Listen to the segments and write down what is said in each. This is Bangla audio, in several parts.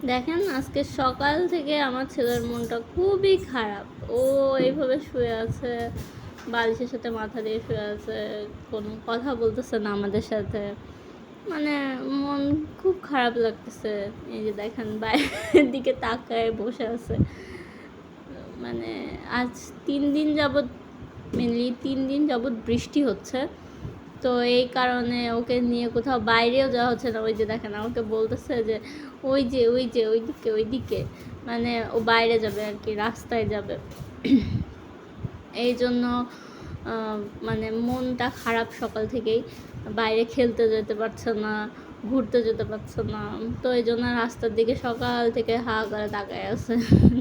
দেখেন আজকে সকাল থেকে আমার ছেলের মনটা খুবই খারাপ। ও এইভাবে শুয়ে আছে, বালিশের সাথে মাথা দিয়ে শুয়ে আছে, কোনো কথা বলতেছে না আমাদের সাথে। মানে মন খুব খারাপ লাগতেছে। এই যে দেখেন বাইরের দিকে তাকায় বসে আছে। মানে আজ 3 দিন যাবৎ, মেনলি 3 দিন যাবৎ বৃষ্টি হচ্ছে। তো এই কারণে ওকে নিয়ে কোথাও বাইরেও যাওয়া হচ্ছে না। ওই যে দেখেন আমাকে বলতেছে যে ওইদিকে ওইদিকে, মানে ও বাইরে যাবে আর কি, রাস্তায় যাবে। এই জন্য মানে মনটা খারাপ সকাল থেকেই। বাইরে খেলতে যেতে পারছে না, ঘুরতে যেতে পারছে না। তো এই জন্য রাস্তার দিকে সকাল থেকে হা করে তাকায় আছে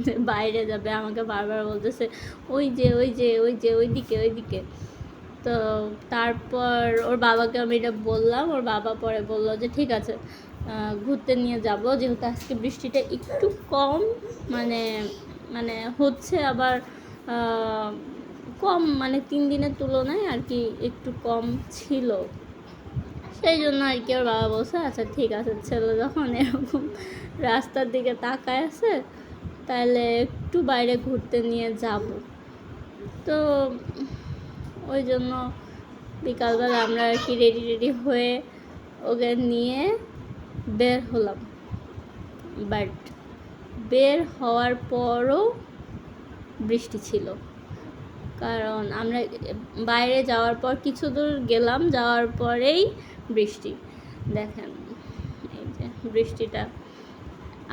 যে বাইরে যাবে। আমাকে বারবার বলতেছে ওইদিকে। তো তারপর ওর বাবাকে আমি এটা বললাম। ওর বাবা পরে বললো যে ঠিক আছে, ঘুরতে নিয়ে যাব, যেহেতু আজকে বৃষ্টিটা একটু কম, মানে মানে হচ্ছে আবার কম, মানে 3 দিনের তুলনায় আর কি একটু কম ছিল। সেই জন্য আর কি ওর বাবা বলছে আচ্ছা ঠিক আছে, ছেলে যখন এরকম রাস্তার দিকে তাকায় আছে তাহলে একটু বাইরে ঘুরতে নিয়ে যাব। তো ওই জন্য বিকালবেলা আমরা আর কি রেডি হয়ে ওকে নিয়ে বের হলাম। বাট বের হওয়ার পরও বৃষ্টি ছিল। কারণ আমরা বাইরে যাওয়ার পর কিছু দূর গেলাম, যাওয়ার পরেই বৃষ্টি। দেখেন এই যে বৃষ্টিটা,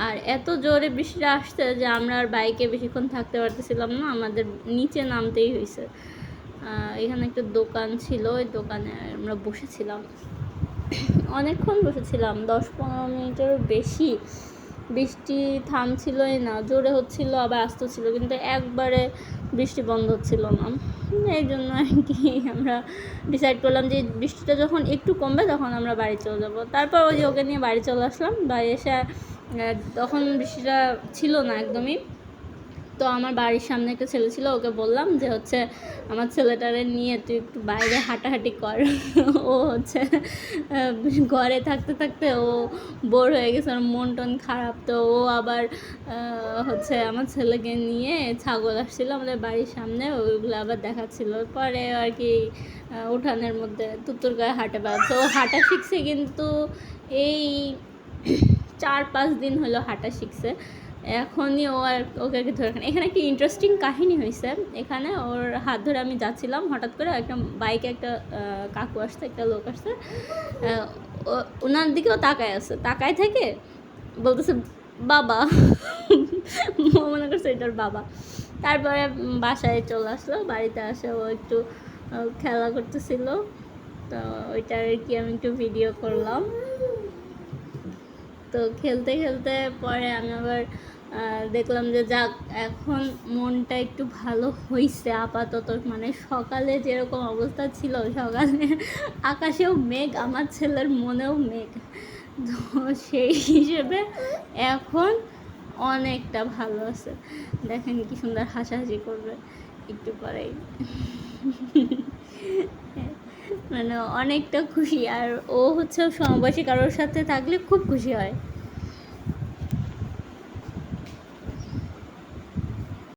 আর এত জোরে বৃষ্টিটা আসছে যে আমরা আর বাইকে বেশিক্ষণ থাকতে পারতেছিলাম না, আমাদের নিচে নামতেই হয়েছে। এখানে একটা দোকান ছিল, ওই দোকানে আমরা বসেছিলাম, অনেকক্ষণ বসেছিলাম, 10-15 মিনিটেরও বেশি। বৃষ্টি থামছিলই না, জোরে হচ্ছিল আবার আসতেছিল, কিন্তু একবারে বৃষ্টি বন্ধ হচ্ছিল না। এই জন্য আর কি আমরা ডিসাইড করলাম যে বৃষ্টিটা যখন একটু কমবে তখন আমরা বাড়ি চলে যাবো। তারপর ওই যে ওকে নিয়ে বাড়ি চলে আসলাম। বাড়ি এসে তখন বৃষ্টিটা ছিল না একদমই। তো আমার বাড়ির সামনে একটা ছেলে ছিল, ওকে বললাম যে হচ্ছে আমার ছেলেটারে নিয়ে তুই একটু বাইরে হাঁটাহাঁটি কর। ও হচ্ছে ঘরে থাকতে থাকতে ও বোর হয়ে গেছে, ওর মন টন খারাপ। তো ও আবার হচ্ছে আমার ছেলেকে নিয়ে ছাগল আসছিল আমাদের বাড়ির সামনে, ওইগুলো আবার দেখাচ্ছিল। পরে আর কি উঠানের মধ্যে তুতুর গায়ে হাঁটে বেড়াচ্ছে। ও হাঁটা শিখছে কিন্তু এই 4-5 দিন হলো হাঁটা শিখছে। এখনই ও আর ওকে ধরে এখানে একটা ইন্টারেস্টিং কাহিনী হয়েছে। এখানে ওর হাত ধরে আমি যাচ্ছিলাম, হঠাৎ করে একটা বাইকে একটা কাকু আসছে, একটা লোক আসছে, ওনার দিকেও তাকায় আছে, তাকায় থেকে বলতেছে বাবা। মনে করছে এটার বাবা। তারপরে বাসায় চলে আসলো, বাড়িতে আসে ও একটু খেলা করতেছিল। তো ওইটার আর কি আমি একটু ভিডিও করলাম। তো খেলতে খেলতে পরে আমি আবার দেখলাম যে যাক, এখন মনটা একটু ভালো হয়েছে আপাতত। মানে সকালে যেরকম অবস্থা ছিল, সকালে আকাশেও মেঘ, আমার ছেলের মনেও মেঘ। তো সেই হিসেবে এখন অনেকটা ভালো আছে। দেখেন কি সুন্দর হাসাহাসি করবে একটু পরেই। মানে অনেকটা খুশি। আর ও হচ্ছে সমবয়সী কারোর সাথে থাকলে খুব খুশি হয়।